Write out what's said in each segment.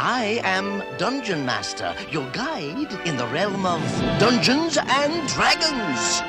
I am Dungeon Master, your guide in the realm of Dungeons and Dragons.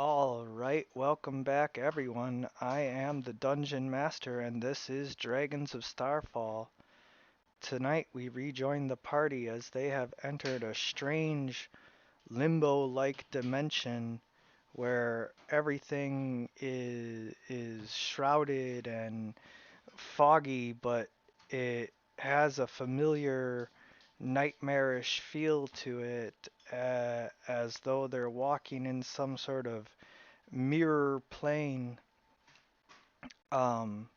All right, welcome back everyone. I am the Dungeon Master and this is Dragons of Starfall. Tonight we rejoin the party as they have entered a strange limbo-like dimension where everything is shrouded and foggy, but it has a familiar nightmarish feel to it, as though they're walking in some sort of mirror plane. Um,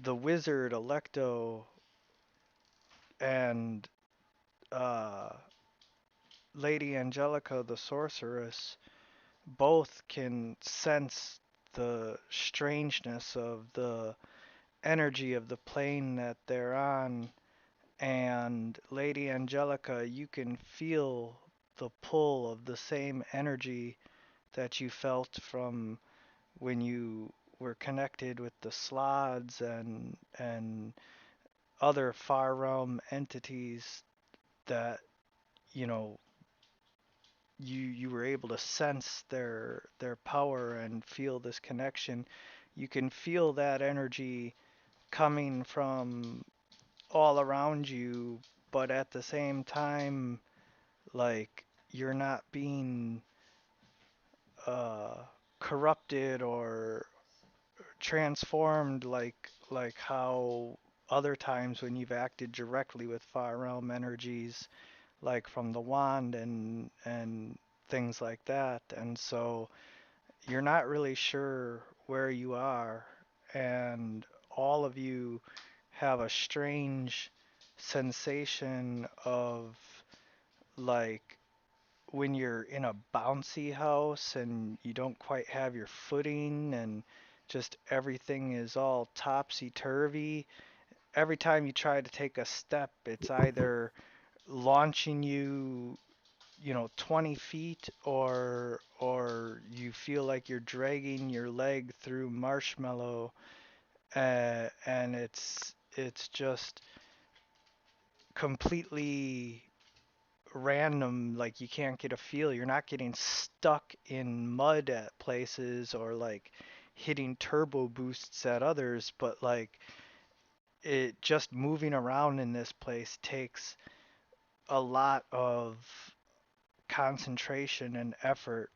the wizard Electo and uh, Lady Angelica, the sorceress, both can sense the strangeness of the energy of the plane that they're on. And Lady Angelica, you can feel the pull of the same energy that you felt from when you were connected with the Slods and other far realm entities that you know you were able to sense their power and feel this connection. You can feel that energy coming from all around you, but at the same time, like you're not being uh, corrupted or transformed like how other times when you've acted directly with far realm energies, like from the wand and things like that. And so you're not really sure where you are, and all of you have a strange sensation of like when you're in a bouncy house and you don't quite have your footing and just everything is all topsy-turvy. Every time you try to take a step, it's either launching you, 20 feet, or you feel like you're dragging your leg through marshmallow, and it's just completely random. Like you can't get a feel. You're not getting stuck in mud at places or like hitting turbo boosts at others, but like it just moving around in this place takes a lot of concentration and effort,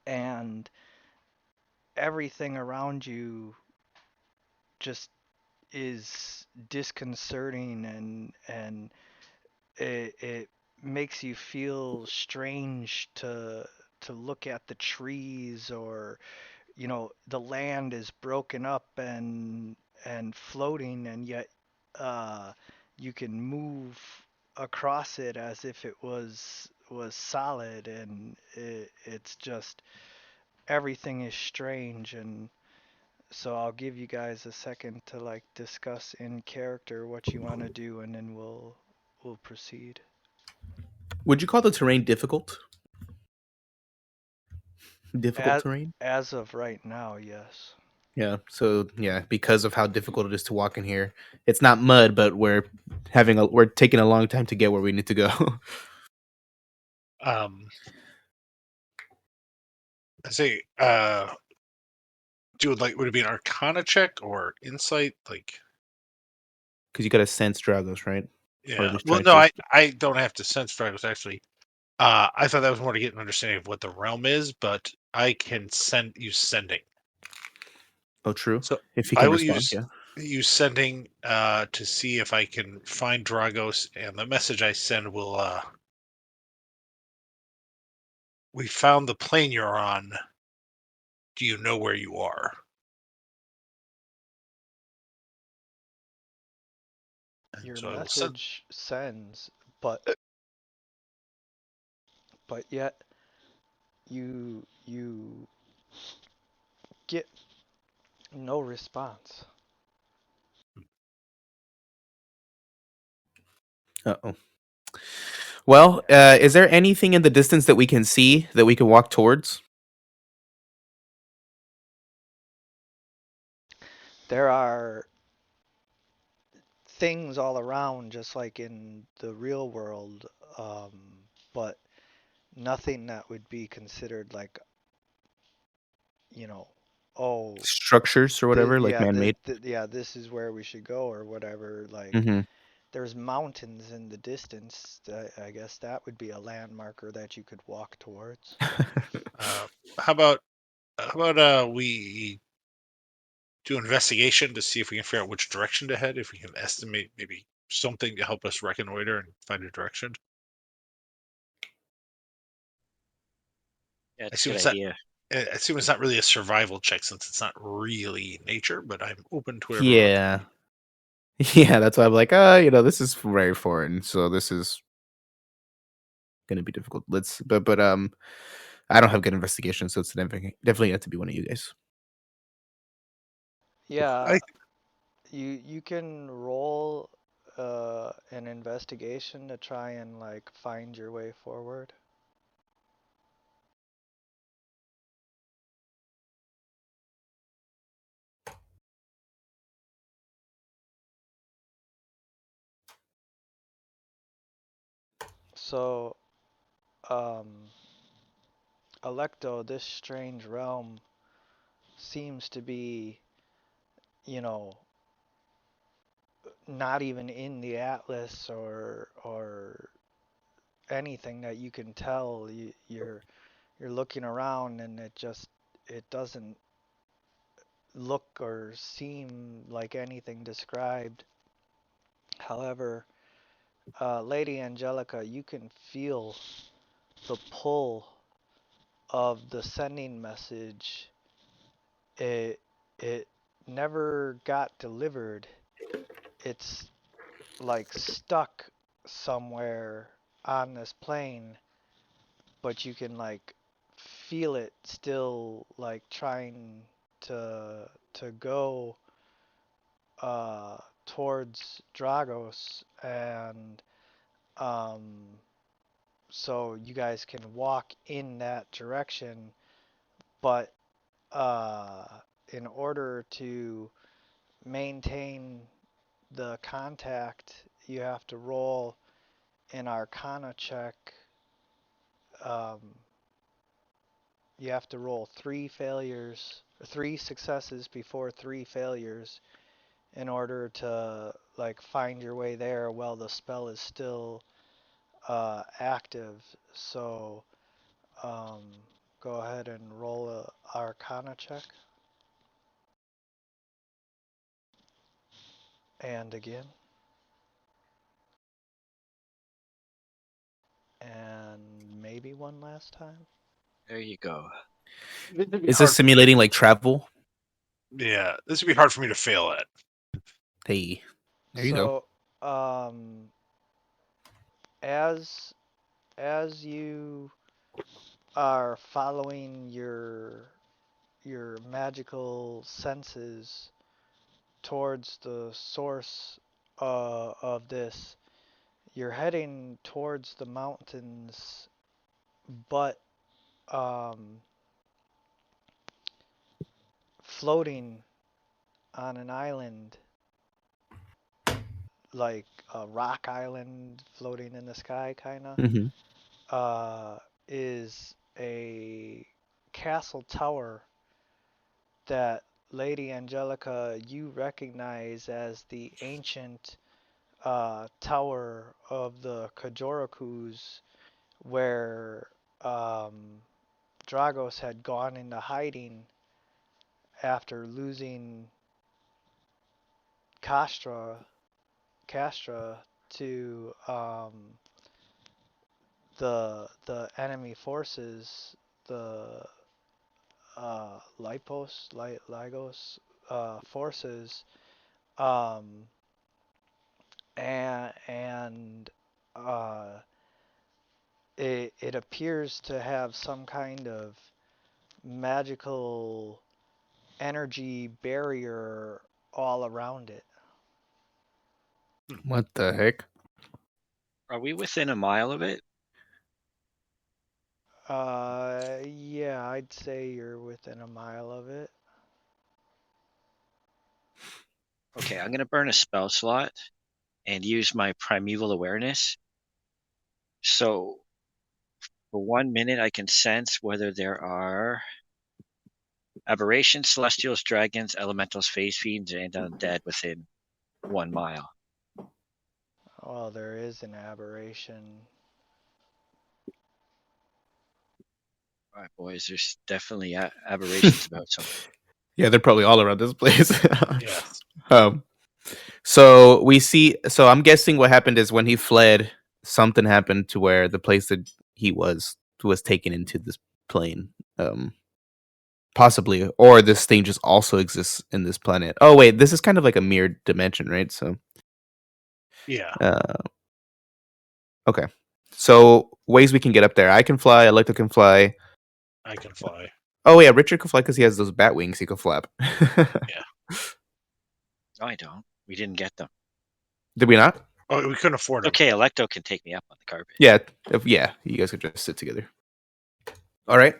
and everything around you just is disconcerting, and it makes you feel strange to look at the trees, or the land is broken up and floating, and yet uh you can move across it as if it was was solid, and it's just everything is strange. And so I'll give you guys a second to like discuss in character what you want to do, and then we'll proceed. Would you call the terrain difficult? Difficult As terrain? as of right now, yes. Yeah. So yeah, because of how difficult it is to walk in here, it's not mud, but we're taking a long time to get where we need to go. Um, I say, would it be an Arcana check or Insight? Like, Because you got to sense Dragos, right? Or at yeah. least Well, try no, to. I don't have to sense Dragos actually. I thought that was more to get an understanding of what the realm is, but I can use sending. Oh, true. So If you I can will respond, yeah. use sending to see if I can find Dragos, and the message I send will we found the plane you're on. Do you know where you are? And Your so I will send. message sends, but yet you get no response. Uh-oh. Well, is there anything in the distance that we can see that we can walk towards? There are things all around, just like in the real world, but nothing that would be considered like, you know, oh, Structures or whatever, like man-made? yeah, this is where we should go or whatever. Like, Mm-hmm. there's mountains in the distance. I guess that would be a landmarker that you could walk towards. Uh, how about we do investigation to see if we can figure out which direction to head? If we can estimate maybe something to help us reconnoiter and find a direction. Yeah, I it's a assume good it's not. idea. I assume it's not really a survival check since it's not really nature, but I'm open to whatever. Yeah. Yeah, that's why I'm like, this is very foreign, so this is gonna be difficult. But I don't have good investigation, so it's definitely have to be one of you guys. Yeah, I you can roll an investigation to try and like find your way forward. So, um, Electo, this strange realm seems to be, you know, not even in the atlas or anything that you can tell. You're looking around and it doesn't look or seem like anything described. However, Lady Angelica, you can feel the pull of the sending message. It never got delivered. It's like stuck somewhere on this plane, but you can like feel it still like trying to go towards Dragos, and um so you guys can walk in that direction, but uh in order to maintain the contact, you have to roll an Arcana check. Um, you have to roll three successes before three failures in order to like find your way there while the spell is still active. So um, go ahead and roll a Arcana check. And again. And maybe one last time. There you go. this would be Is hard. this simulating like travel? Yeah, this would be hard for me to fail at. Hey, there you go. So, as as you are following your magical senses towards the source of this, you're heading towards the mountains, but um, floating on an island, like a rock island floating in the sky, kind of, Hmm. uh, is a castle tower that Lady Angelica you recognize as the ancient tower of the Kajorokus, where Dragos had gone into hiding after losing Castra to the enemy forces, the Lygos forces, um, and uh, it appears to have some kind of magical energy barrier all around it. What the heck? Are we within a mile of it? Yeah, I'd say you're within a mile of it. Okay, I'm gonna burn a spell slot and use my primeval awareness. So for 1 minute, I can sense whether there are aberrations, celestials, dragons, elementals, phase fiends, and undead within 1 mile. Well, there is an aberration. All right, boys, there's definitely aberrations about something. Yeah, they're probably all around this place. Yes. um, so we see. So I'm guessing what happened is when he fled, something happened to where the place that he was taken into this plane. Possibly, or this thing just also exists in this planet. Oh wait, this is kind of like a mirrored dimension, right? So, Yeah. uh, okay. So ways we can get up there. I can fly. Electo can fly. I can fly. Oh yeah, Richard can fly because he has those bat wings. He can flap. Yeah. No, I don't. We didn't get them. Did we not? Oh, we couldn't afford them. Okay, Electo can take me up on the carpet. Yeah. Yeah, you guys could just sit together. All right.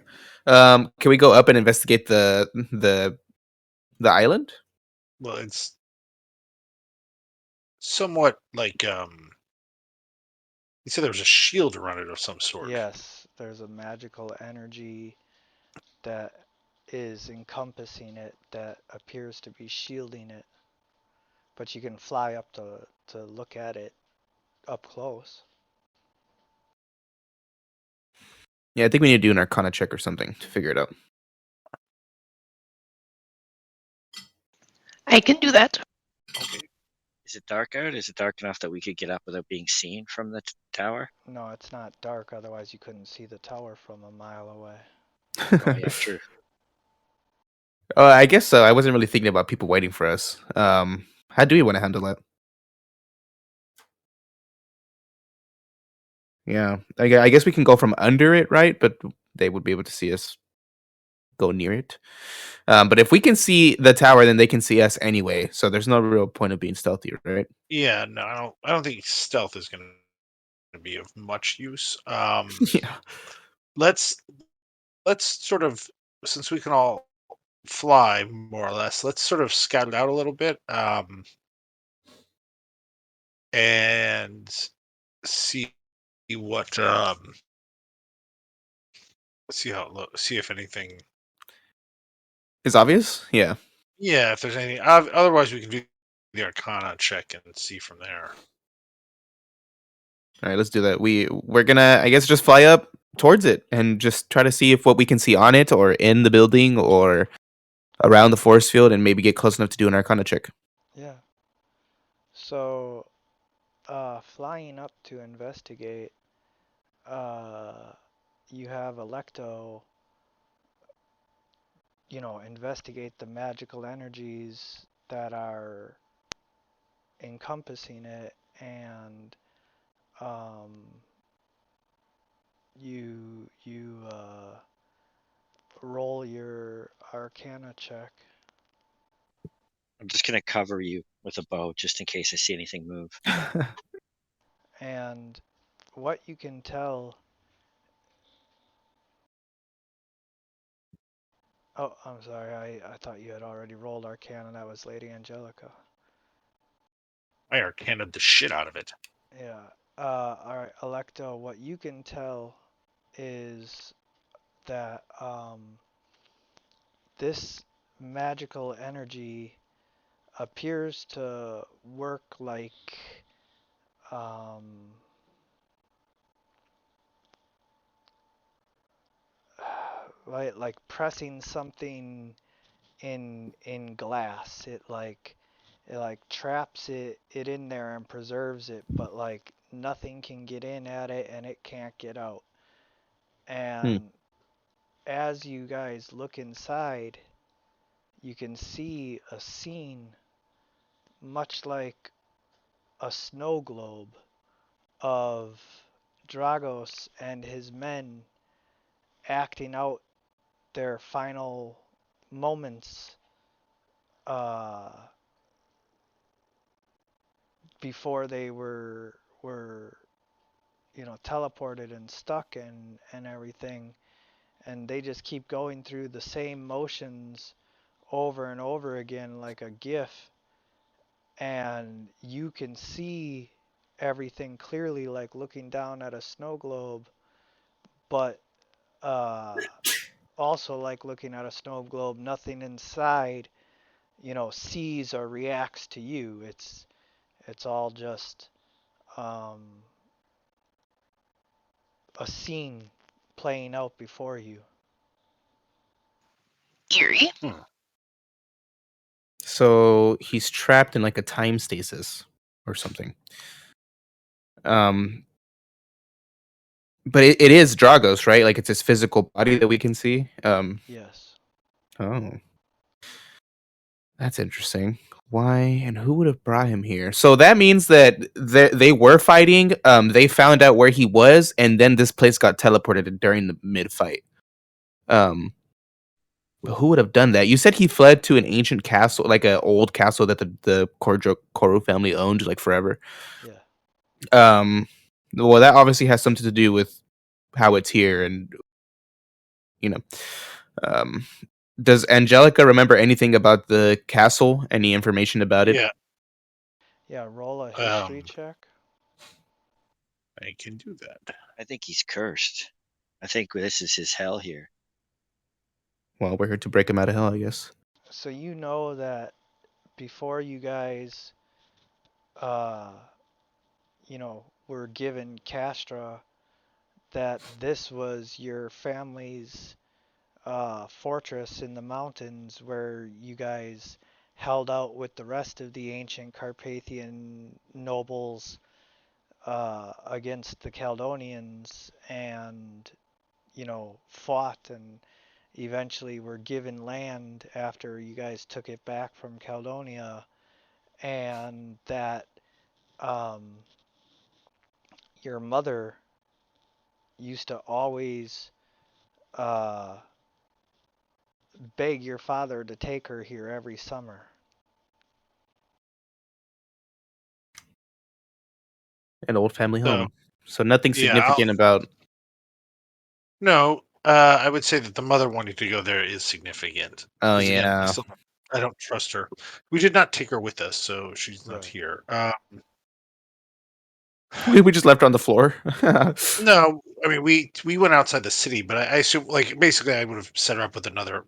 Can we go up and investigate the island? Well, it's somewhat like you said there was a shield around it of some sort. Yes, there's a magical energy that is encompassing it that appears to be shielding it, but you can fly up to look at it up close. Yeah, I think we need to do an Arcana check or something to figure it out. I can do that. Okay. Is it dark out? Is it dark enough that we could get up without being seen from the tower? No, it's not dark, otherwise you couldn't see the tower from a mile away. Oh yeah, true. I guess so. I wasn't really thinking about people waiting for us. How do you want to handle that? Yeah, I guess we can go from under it, right? But they would be able to see us go near it. But if we can see the tower, then they can see us anyway. So there's no real point of being stealthy, right? Yeah. No, I don't. I don't think stealth is going to be of much use. Yeah. Let's sort of, since we can all fly more or less, let's sort of scout it out a little bit. And see what see how it looks, see if anything. It's obvious. Yeah. Yeah, if there's anything. Otherwise, we can do the Arcana check and see from there. All right, let's do that. We're gonna, I guess, just fly up towards it and just try to see if what we can see on it, or in the building, or around the force field, and maybe get close enough to do an Arcana check. Yeah. So, flying up to investigate, uh, you have Electo, investigate the magical energies that are encompassing it, and um, you roll your Arcana check. I'm just gonna cover you with a bow just in case I see anything move. And what you can tell. Oh, I'm sorry. I thought you had already rolled Arcana. That was Lady Angelica. I arcana'd the shit out of it. Yeah. All right, Electo. What you can tell is that this magical energy appears to work um, like pressing something in glass. It traps it in there and preserves it, but like nothing can get in at it and it can't get out. And as you guys look inside, you can see a scene much like a snow globe of Dragos and his men acting out their final moments uh, before they were teleported and stuck and everything, and they just keep going through the same motions over and over again like a GIF, and you can see everything clearly like looking down at a snow globe, but uh, also like looking at a snow globe, nothing inside, sees or reacts to you. It's all just um, a scene playing out before you. Eerie. So he's trapped in like a time stasis or something. Um, but it is Dragos, right? Like it's his physical body that we can see. Yes. Oh, that's interesting. Why and who would have brought him here? So that means that they were fighting. They found out where he was, and then this place got teleported during the mid fight. But who would have done that? You said he fled to an ancient castle, like an old castle that the Koru family owned like forever. Yeah. Um, well, that obviously has something to do with how it's here, and you know, um, does Angelica remember anything about the castle? Any information about it? Yeah, Yeah, roll a history check. I can do that. I think he's cursed. I think this is his hell here. Well, we're here to break him out of hell, I guess. So you know that before you guys uh were given Castra, that this was your family's fortress in the mountains where you guys held out with the rest of the ancient Carpathian nobles against the Caledonians, and fought and eventually were given land after you guys took it back from Caledonia, and that um, your mother used to always uh, beg your father to take her here every summer. An old family So home. So nothing yeah, significant about. no. I would say that the mother wanting to go there is significant Oh because again, yeah, I don't trust her. We did not take her with us, so she's not Right. here. we just left her on the floor. No, I mean we went outside the city, but I assume like basically I would have set her up with another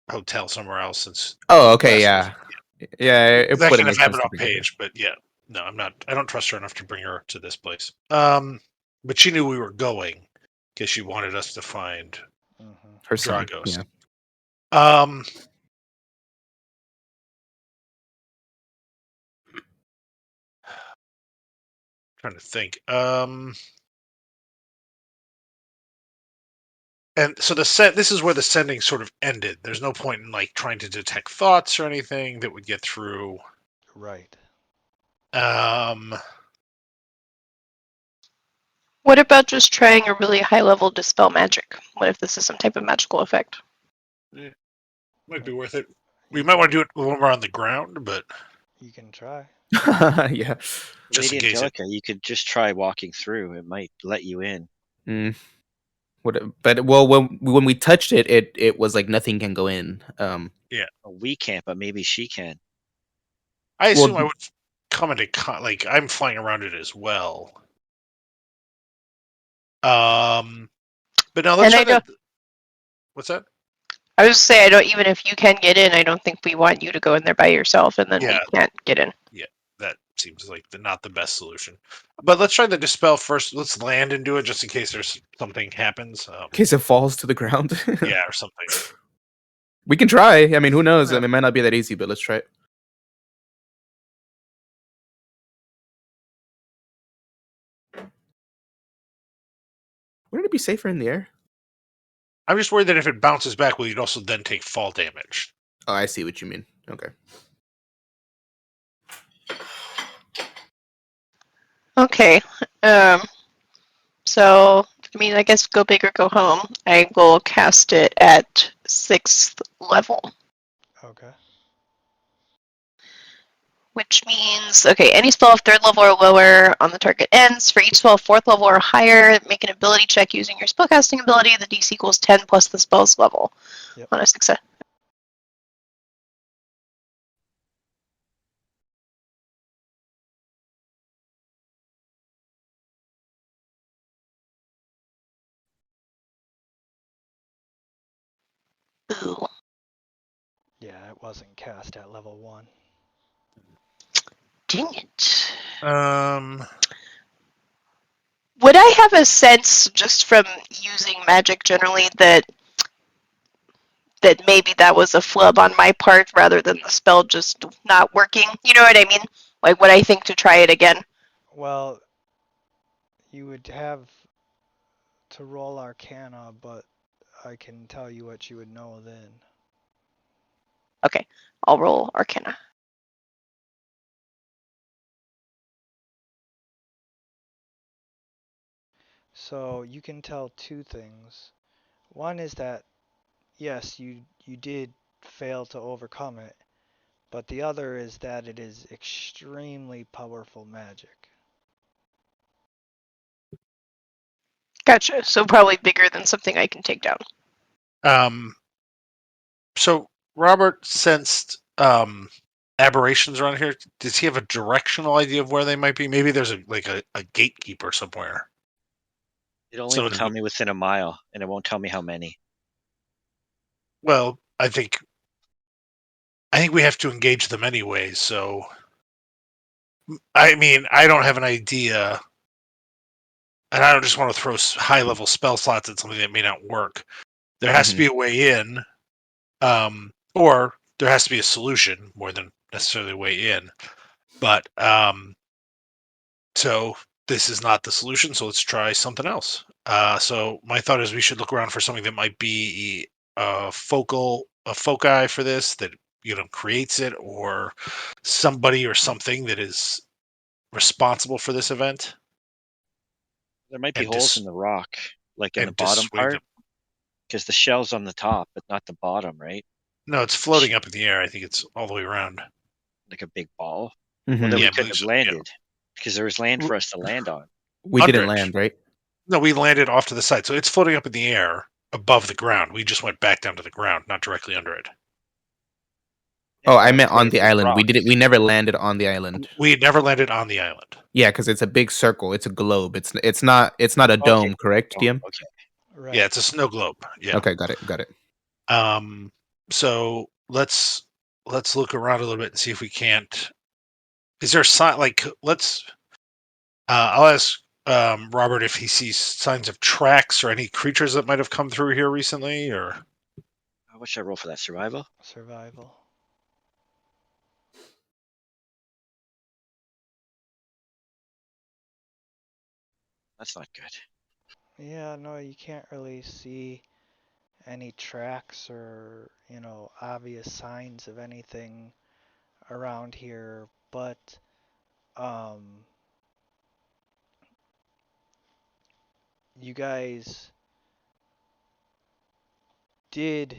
hotel somewhere else since Oh, okay, last was yeah, yeah. It that wouldn't kind of make sense happened to off bring her here. page, but yeah, no, I'm not. I don't trust her enough to bring her to this place. But she knew we were going because she wanted us to find Mm-hmm. Her son, Dragos. yeah. Um, trying to think. And so this is where the sending sort of ended. There's no point in like trying to detect thoughts or anything that would get through. Right. Um, What about just trying a really high level dispel magic? What if this is some type of magical effect? Might be worth it. We You might can, want to do it when we're on the ground, but you can try. Yeah. just Lady in case it. Angelica, you could just try walking through. It might let you in. Mm. But well, when we touched it, it was like nothing can go in. Well, we can't, but maybe she can. I assume Well, I would come into like I'm flying around it as well. But now let's And try I don't. the. What's that? I was just say I don't. Even if you can get in, I don't think we want you to go in there by yourself, and then Yeah. we can't get in. Yeah, that seems like not the best solution. But let's try the dispel first. Let's land and do it just in case there's something happens. in case it falls to the ground. Yeah, or something. We can try. I mean, who knows? Yeah. I mean, it might not be that easy, but let's try it. Wouldn't it be safer in the air? I'm just worried that if it bounces back, we'd also then take fall damage. Oh, I see what you mean. Okay. Okay. So I mean, I guess go big or go home. I will cast it at 6th level, Okay. which means okay, any spell of 3rd level or lower on the target ends. For each spell of 4th level or higher, make an ability check using your spellcasting ability. The DC equals 10 plus the spell's level. Yep. On a success. Ooh, Yeah, it wasn't cast at level 1. dang it. Would I have a sense, just from using magic generally, that maybe that was a flub on my part rather than the spell just not working? You know what I mean? Like, would I think to try it again? Well, you would have to roll Arcana, but I can tell you what you would know then. Okay, I'll roll Arcana. So you can tell two things. One is that yes, you did fail to overcome it, but the other is that it is extremely powerful magic. Gotcha. So probably bigger than something I can take down. So Robert sensed aberrations around here. Does he have a directional idea of where they might be? Maybe there's a gatekeeper somewhere. It'll only So tell me within a mile, and it won't tell me how many. well, I think we have to engage them anyway. So I mean, I don't have an idea, and I don't just want to throw high level spell slots at something that may not work. There has to be a way in, or there has to be a solution more than necessarily a way in. But so this is not the solution. So let's try something else. So my thought is we should look around for something that might be a foci for this that creates it, or somebody or something that is responsible for this event There might be and holes in the rock, like in the bottom dissuade them. part, because the shell's on the top, but not the bottom, right? No, it's floating up in the air. I think it's all the way around. Like a big ball. Mhm. Well, then Yeah, we I couldn't believe have so, landed because there was land for us to land on. We Under didn't it. land, right? No, we landed off to the side, so it's floating up in the air above the ground. We just went back down to the ground, not directly under it. Oh, Yeah, I but meant on there's the big island. We didn't. rocks. We never landed on the island. We had never landed on the island. Yeah, because it's a big circle. It's a globe. It's not a Okay. dome, correct, Oh, DM? okay. Right. Yeah, it's a snow globe. Yeah. Okay, got it. So let's look around a little bit and see if we can't. Is there a sign? Like, let's. I'll ask Robert if he sees signs of tracks or any creatures that might have come through here recently, or What should I roll for that? Survival? Survival. That's not good. Yeah, no, you can't really see any tracks or, obvious signs of anything around here, but um you guys did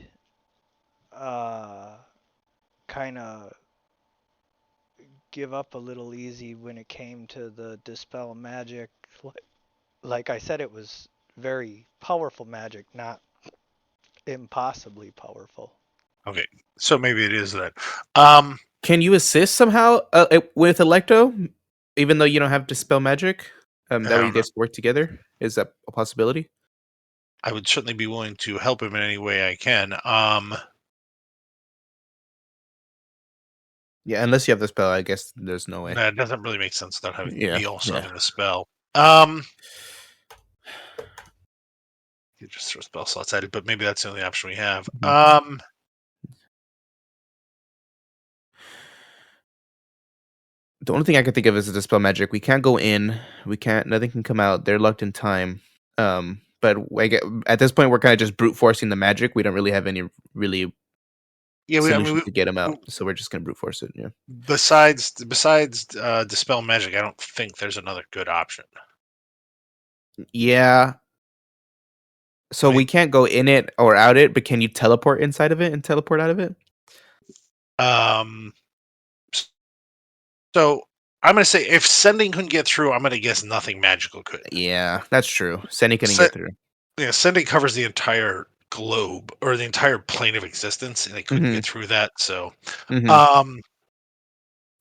kind of give up a little easy when it came to the dispel magic. Like I said, it was very powerful magic, not impossibly powerful. Okay, so maybe it is that. Can you assist somehow with Electo, even though you don't have dispel magic? I That way you don't know. guys work together. Is that a possibility? I would certainly be willing to help him in any way I can. Yeah, unless you have the spell, I guess there's no way. That doesn't really make sense without having Yeah, me also yeah. having a spell. You just throw spell slots at it, but maybe that's the only option we have. Mhm. The only thing I can think of is the dispel magic. We can't go in. We can't. Nothing can come out. They're locked in time. But I get, at this point, we're kind of just brute forcing the magic. We don't really have any really Yeah, I mean, solution to get them out, so we're just gonna brute force it. Yeah. besides dispel magic, I don't think there's another good option. Yeah. So I mean, we can't go in it or out it, but can you teleport inside of it and teleport out of it? um, so I'm gonna say if sending couldn't get through, I'm gonna guess nothing magical could. Yeah, that's true. Sending couldn't Se- get through. yeah, sending covers the entire globe or the entire plane of existence, and they couldn't Mm-hmm. get through that. So, Mm-hmm. um,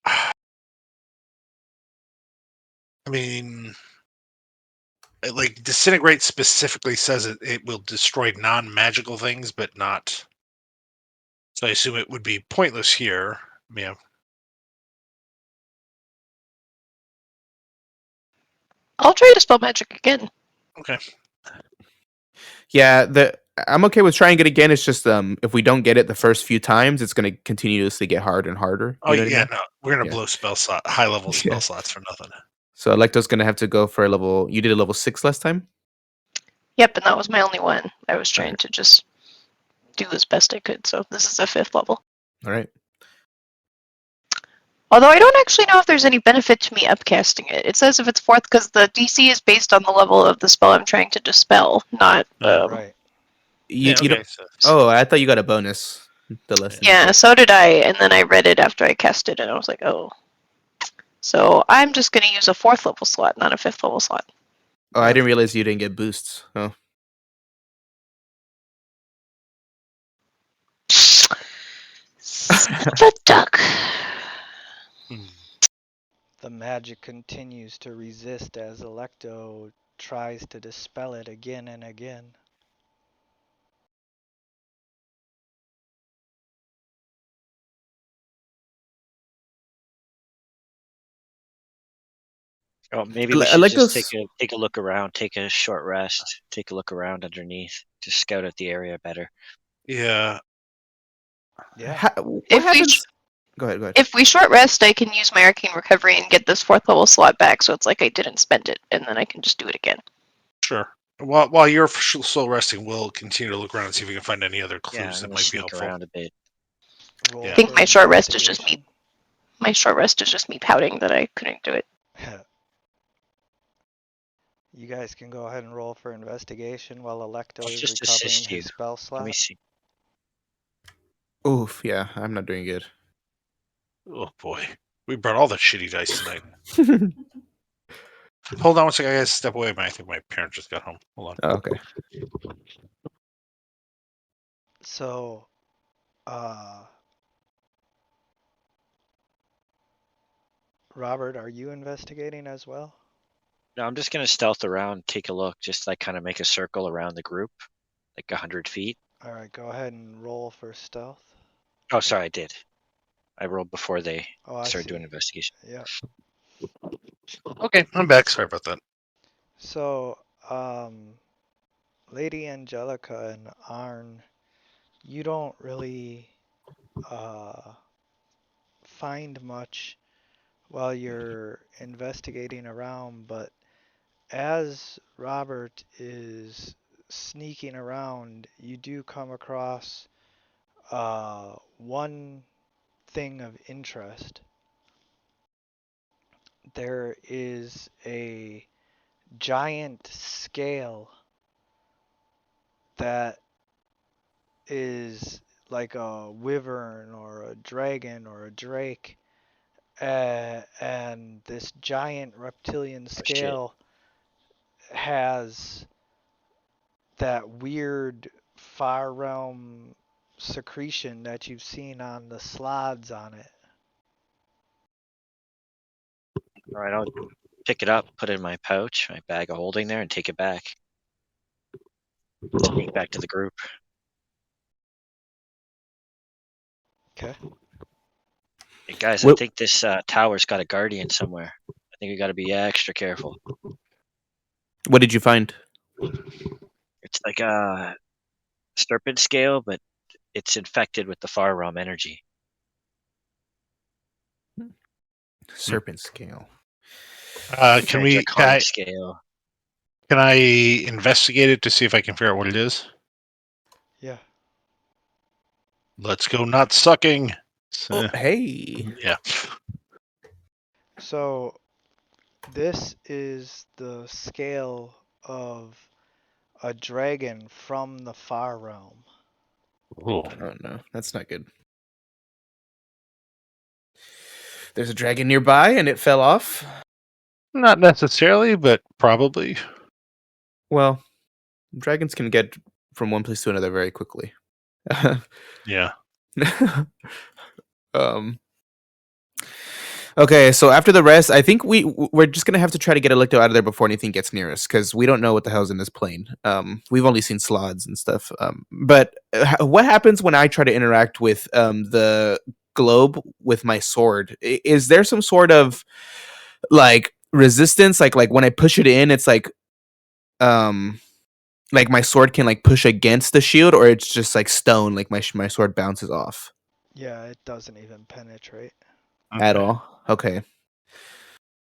I mean, like disintegrate specifically says it will destroy non-magical things, but not. So I assume it would be pointless here. Yeah. I'll try dispel magic again. Okay. Yeah, I'm okay with trying it again. It's just if we don't get it the first few times, it's gonna continuously get harder and harder. Oh You know what I yeah, mean? no, we're gonna Yeah. blow high level spell Yeah. slots for nothing. So Electo's gonna have to go for a level. You did a level 6 last time. Yep, and that was my only one. I was All trying right. to just do as best I could, so this is a 5th level. All right. Although I don't actually know if there's any benefit to me upcasting it. It says if it's 4th because the DC is based on the level of the spell I'm trying to dispel, not. Right. You Okay. don't. Oh, I thought you got a bonus. The less than. Yeah, so did I, and then I read it after I cast it, and I was like, oh. So I'm just going to use a 4th level slot, not a 5th level slot. Oh, I didn't realize you didn't get boosts. Oh. Son of a duck. Hmm. The magic continues to resist as Electo tries to dispel it again and again. Oh, maybe we should just Electo's. take a look around, take a short rest, take a look around underneath, to scout out the area better. Yeah. Yeah. What If we happens? Go ahead. Go ahead. if we short rest, I can use my arcane recovery and get this 4th level slot back, so it's like I didn't spend it, and then I can just do it again. Sure. While you're still resting, we'll continue to look around and see if we can find any other Yeah, clues I'm that gonna might be sneak helpful. around a bit. Roll Yeah. I think for my short rest is just me. investigation. My short rest is just me pouting that I couldn't do it. You guys can go ahead and roll for investigation while Electo I'll is just recovering assist you. his spell Let me slot. see. Oof. Yeah, I'm not doing good. Oh boy, we brought all the shitty dice tonight. Hold on one second, I gotta step away. I think my parents just got home. Hold on. Oh, okay. So, Robert, are you investigating as well? No, I'm just gonna stealth around, take a look, just like kind of make a circle around the group, like 100 feet. All right, go ahead and roll for stealth. Oh, sorry, I did. I rolled before they Oh, I started see. doing investigation. Yeah. Okay, I'm back. Sorry about that. So, Lady Angelica and Arn, you don't really find much while you're investigating around, but as Robert is sneaking around, you do come across one thing of interest. There is a giant scale that is like a wyvern or a dragon or a drake, and this giant reptilian shit. scale has that weird far realm secretion that you've seen on the slides on it. All right, I'll pick it up, put it in my pouch, my bag of holding there, and take it back. Sneak back to the group. Okay. Hey guys, I What- think this tower's got a guardian somewhere. I think we got to be extra careful. What did you find? It's like a serpent scale, but it's infected with the far realm energy. Serpent scale. Can A we? draconic scale. Can I investigate it to see if I can figure out what it is? Yeah. Let's go. Not sucking. Oh, hey. Yeah. So this is the scale of a dragon from the far realm. Ooh. Oh no, that's not good. There's a dragon nearby, and it fell off. Not necessarily, but probably. Well, dragons can get from one place to another very quickly. Yeah. um. Okay, so after the rest, I think we're just gonna have to try to get Electo out of there before anything gets near us, because we don't know what the hell's in this plane. We've only seen slots and stuff. But what happens when I try to interact with the globe with my sword? Is there some sort of like resistance? Like when I push it in, it's like my sword can like push against the shield, or it's just like stone, like my sword bounces off Yeah, it doesn't even penetrate. at all. Okay.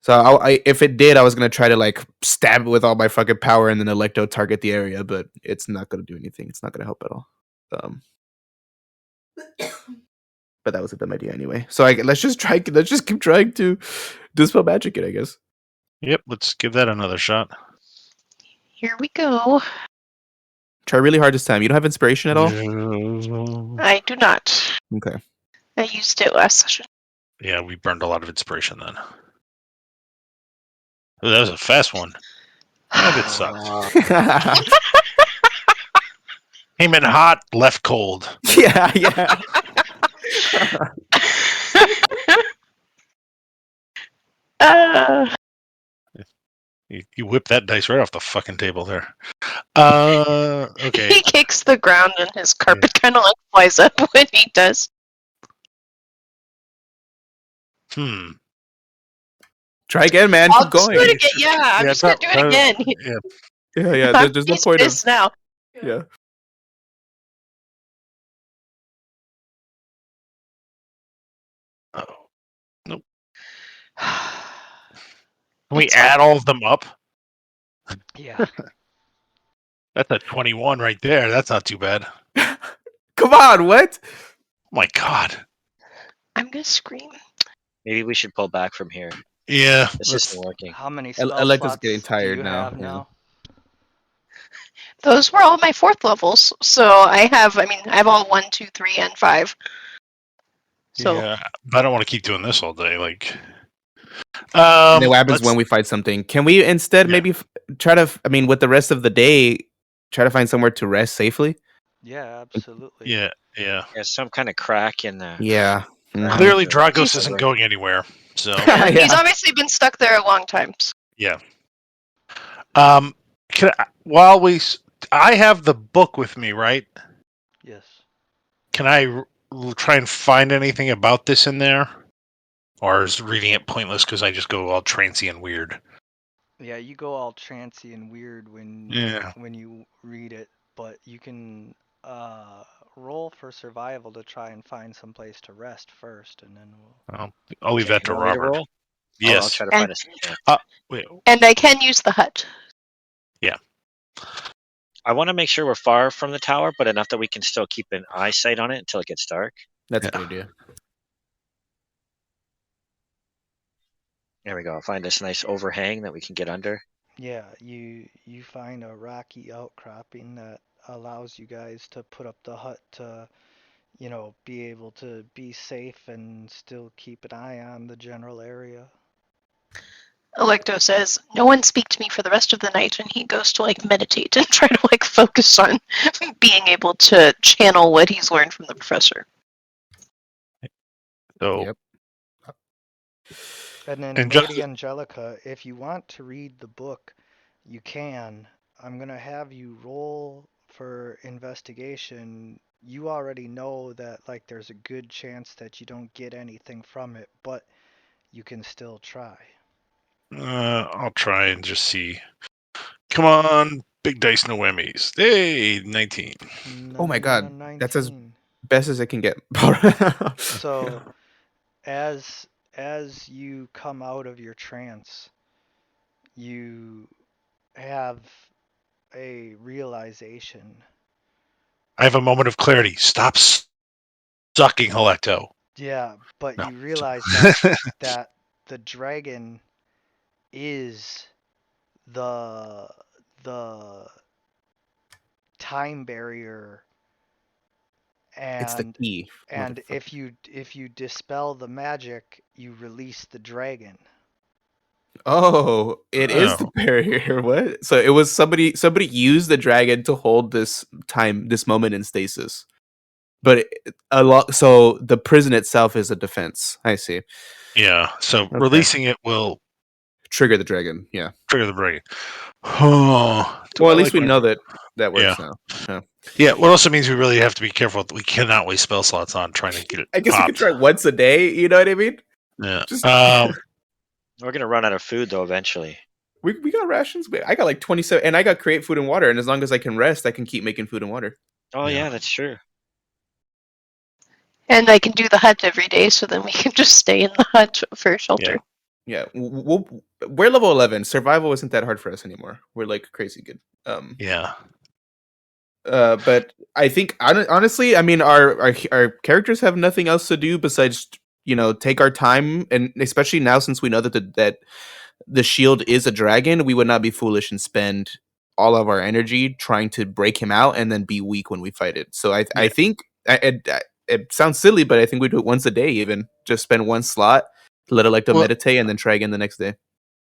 So if it did, I was gonna try to like stab it with all my fucking power and then Electo target the area, but it's not gonna do anything. It's not gonna help at all. But that was a dumb idea anyway. So let's just keep trying to dispel magic it, I guess. Yep. Let's give that another shot. Here we go. Try really hard this time. You don't have inspiration at all? I do not. Okay. I used it last session. Yeah, we burned a lot of inspiration then. Ooh, that was a fast one. And it sucked. Came in hot, left cold. yeah, yeah. You whipped that dice right off the fucking table there. Okay. He kicks the ground and his carpet kind of like flies up when he does. Try again, man. I'll Keep just going. do it again. Yeah, I'm just gonna do it again. Yeah. Yeah. I'm There's no point of. pissed now. Yeah. Oh. Nope. Can we It's add all of them up? Yeah. That's a 21 right there. That's not too bad. Come on, what? Oh my god. I'm gonna scream. Maybe we should pull back from here. Yeah. This isn't working. How many spell Electa's slots getting do tired you now, have yeah. now? Those were all my 4th levels, so I have all 1, 2, 3, and 5. So Yeah. But I don't want to keep doing this all day. Like. And then what happens let's- when we fight something? Can we instead Yeah. maybe try to? With the rest of the day, try to find somewhere to rest safely. Yeah, absolutely. Yeah. Yeah. There's some kind of crack in the. Yeah. Mhm. Clearly, So- Dragos isn't going anywhere. So. He's Yeah. obviously been stuck there a long time. So. Yeah. I have the book with me, right? Yes. Can I try and find anything about this in there, or is reading it pointless because I just go all trancy and weird? Yeah, you go all trancy and weird when you read it, but you can roll for survival to try and find some place to rest first, and then we'll. I'll leave that to You want me to Robert. roll? Yes. I'll try to And- find a. Wait. And I can use the hut. I want to make sure we're far from the tower, but enough that we can still keep an eyesight on it until it gets dark. That's a Yeah. good idea. There we go. I'll find this nice overhang that we can get under. Yeah, you find a rocky outcropping that allows you guys to put up the hut to, be able to be safe and still keep an eye on the general area. Electo says, "No one speak to me for the rest of the night," and he goes to like meditate and try to like focus on being able to channel what he's learned from the professor. So, Yep. And then and Lady Angelica, if you want to read the book, you can. I'm gonna have you roll for investigation. You already know that like there's a good chance that you don't get anything from it, but you can still try. I'll try and just see. Come on, big dice, no whammies. Hey, 19. Oh my god, that's as 19. best as it can get. So as you come out of your trance, you have a realization. I have a moment of clarity. Stop sucking, Halecto. Yeah, but No. you realize that the dragon is the the time barrier, It's the and key, and motherfucker. if you dispel the magic, you release the dragon. Oh, it is the Oh, barrier. What? So it was somebody used the dragon to hold this moment in stasis. But a lot. So the prison itself is a defense. I see. yeah. So Okay. releasing it will Trigger the dragon. Yeah. trigger the break. Oh, do Well, I at least like we my. know that that Yeah. works now. Yeah. Yeah, what also means we really have to be careful. We cannot waste spell slots on trying to get it I guess we could popped. try once a day. You know what I mean? Yeah. Just We're gonna run out of food though eventually. we got rations. I got like 27, and I got create food and water. And as long as I can rest, I can keep making food and water. Oh Yeah. yeah, that's true. And I can do the hut every day, so then we can just stay in the hut for shelter. Yeah, we're level 11. Survival isn't that hard for us anymore. We're like crazy good. Yeah. But I think honestly, I mean, our characters have nothing else to do besides take our time, and especially now since we know that the shield is a dragon, we would not be foolish and spend all of our energy trying to break him out and then be weak when we fight it. So I Yeah. think it sounds silly, but I think we do it once a day, even just spend one slot, let Electo Well, meditate, and then try again the next day.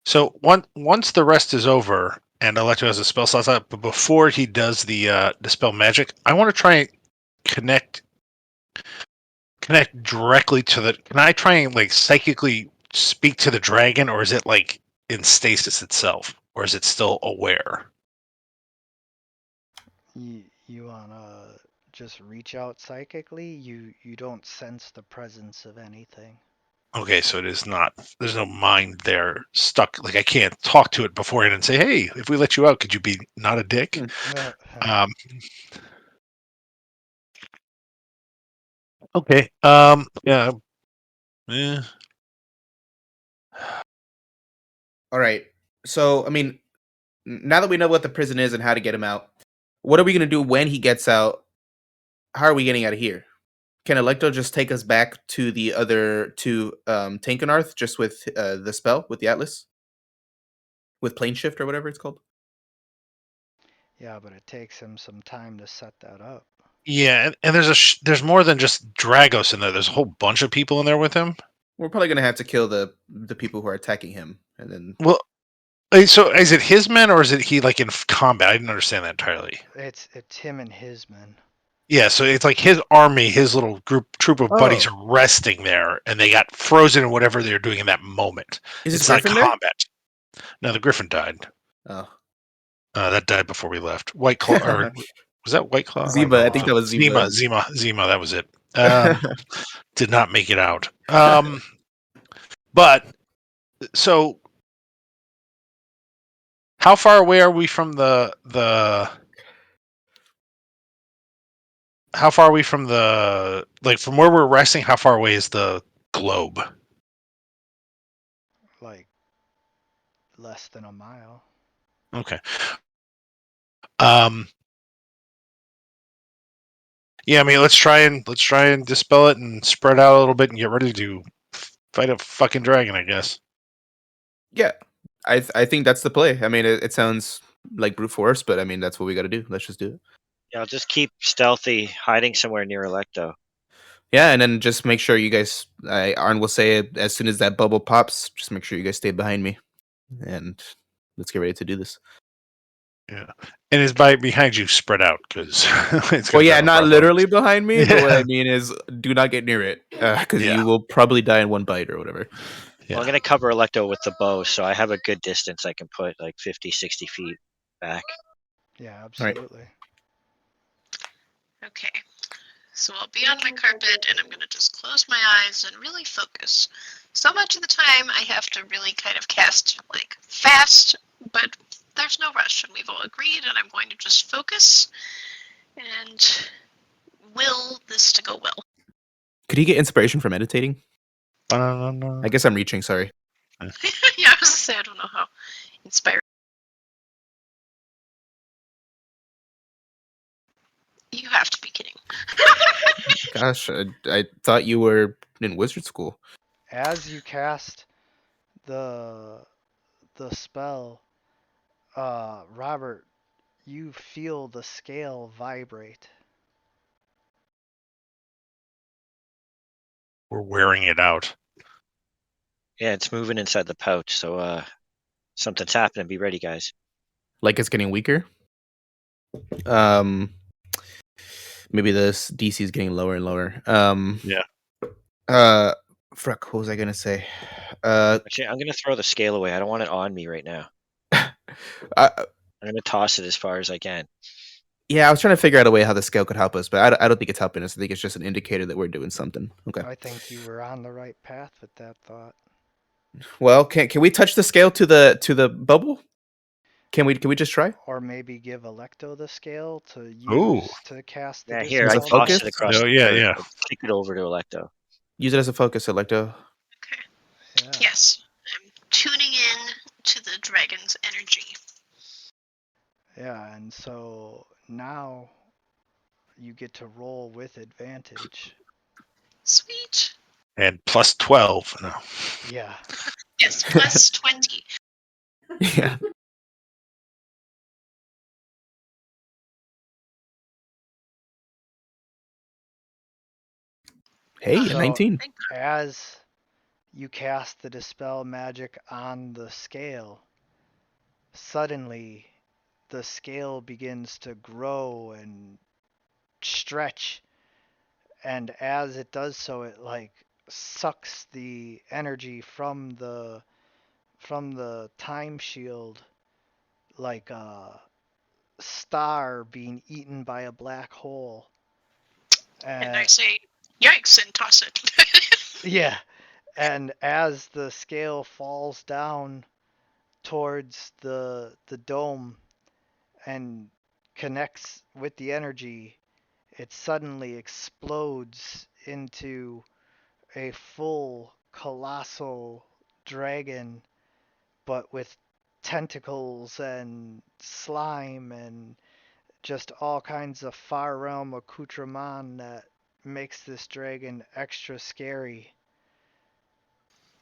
so once the rest is over and Electro has a spell slot up, but before he does the dispel magic, I want to try and connect directly to the. Can I try and like psychically speak to the dragon, or is it like in stasis itself, or is it still aware? You wanna just reach out psychically? You don't sense the presence of anything. Okay, so it is not. There's no mind there stuck. Like I can't talk to it beforehand and say, "Hey, if we let you out, could you be not a dick?" Um, okay. Yeah. Eh. All right. So I mean, now that we know what the prison is and how to get him out, what are we gonna do when he gets out? How are we getting out of here? Can Electo just take us back to the other to Tankenarth just with the spell with the Atlas with plane shift or whatever it's called? Yeah, but it takes him some time to set that up. Yeah, and there's there's more than just Dragos in there. There's a whole bunch of people in there with him. We're probably gonna have to kill the people who are attacking him, and then Well, so is it his men or is it he like in combat? I didn't understand that entirely. It's him and his men. Yeah, so it's like his army, his little troop of buddies oh, are resting there, and they got frozen in whatever they're doing in that moment. is this It's not Griffin there? combat. No, the Griffin died. Oh, That died before we left. White Claw, or was that White Claw? I don't Ziba. know. I think that was Zima, Ziba. Zima, Zima. That was it. Did not make it out. But so, how far away are we from the? How far are we from the like from where we're resting? How far away is the globe? Like less than a mile. Okay. Um. Yeah, I mean, let's try and dispel it and spread out a little bit and get ready to fight a fucking dragon, I guess. Yeah. I think that's the play. I mean, it sounds like brute force, but I mean that's what we got to do. Let's just do it. Yeah, I'll just keep stealthy, hiding somewhere near Electo. Yeah, and then just make sure you guys. Arn will say it as soon as that bubble pops. Just make sure you guys stay behind me, and let's get ready to do this. Yeah, and it's behind you, spread out, because it's Well, gonna yeah, drop a not problem. literally behind me, but what I Yeah. mean is, do not get near it, because Yeah. you will probably die in one bite or whatever. Well, I'm going to cover Electo with the bow, so I have a good distance. I can put like 50, 60 feet back. Yeah, right. absolutely. Okay. So I'll be on my carpet and I'm going to just close my eyes and really focus. So much of the time I have to really kind of cast like fast, but there's no rush and we've all agreed and I'm going to just focus and will this to go well. Could he get inspiration from meditating? No. I guess I'm reaching. Sorry. Yeah, I was going to say I don't know how inspired. You have to be kidding. Gosh, I thought you were in wizard school. As you cast the spell, Robert, you feel the scale vibrate. We're wearing it out. Yeah, it's moving inside the pouch, so something's happening. Be ready, guys. Like it's getting weaker. Maybe this DC is getting lower and lower. Yeah. Frick, what was I gonna say? Actually, I'm going to throw the scale away. I don't want it on me right now. I, I'm going to toss it as far as I can. yeah, I was trying to figure out a way how the scale could help us, but I don't think it's helping us. I think it's just an indicator that we're doing something. Okay. I think you were on the right path with that thought. Well, can we touch the scale to the bubble? Can we just try? Or maybe give Electo the scale to Ooh. use to cast the Yeah, here, As I a dispel focus? tossed it magic. across No, the yeah, dirt. yeah. Kick it over to Electo. Use it as a focus, Electo. Okay. Yeah. Yes, I'm tuning in to the dragon's energy. Yeah, and so now you get to roll with advantage. Sweet. And plus 12. No. Yeah. Yes, plus 20. Yeah. Hey, a So 19. as you cast the dispel magic on the scale, suddenly the scale begins to grow and stretch, and as it does so, it like sucks the energy from the time shield, like a star being eaten by a black hole. And I say, yikes, and toss it. Yeah, and as the scale falls down towards the dome and connects with the energy, it suddenly explodes into a full colossal dragon, but with tentacles and slime and just all kinds of far realm accoutrement that makes this dragon extra scary.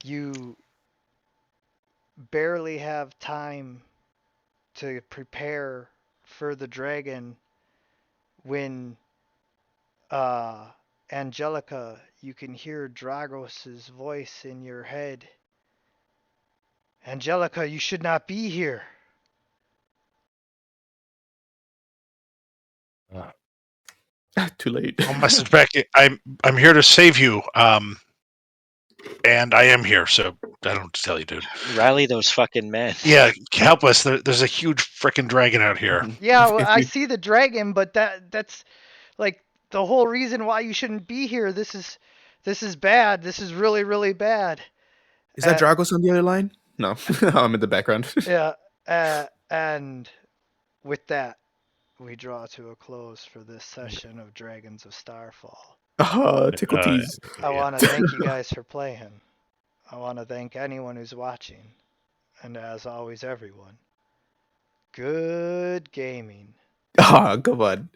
You barely have time to prepare for the dragon when Angelica, you can hear Dragos's voice in your head. Angelica, you should not be here. Too late. I'll message back. I'm here to save you. And I am here, so I don't know what to tell you, dude. Rally those fucking men. Yeah, help us. There's a huge freaking dragon out here. Yeah, well, I see the dragon, but that's like the whole reason why you shouldn't be here. This is bad. This is really, really bad. Is that Dragos on the other line? No, I'm in the background. Yeah, and with that, we draw to a close for this session of Dragons of Starfall. Tickle tease. I want to thank you guys for playing. I want to thank anyone who's watching. And as always, everyone, good gaming. Oh, come on.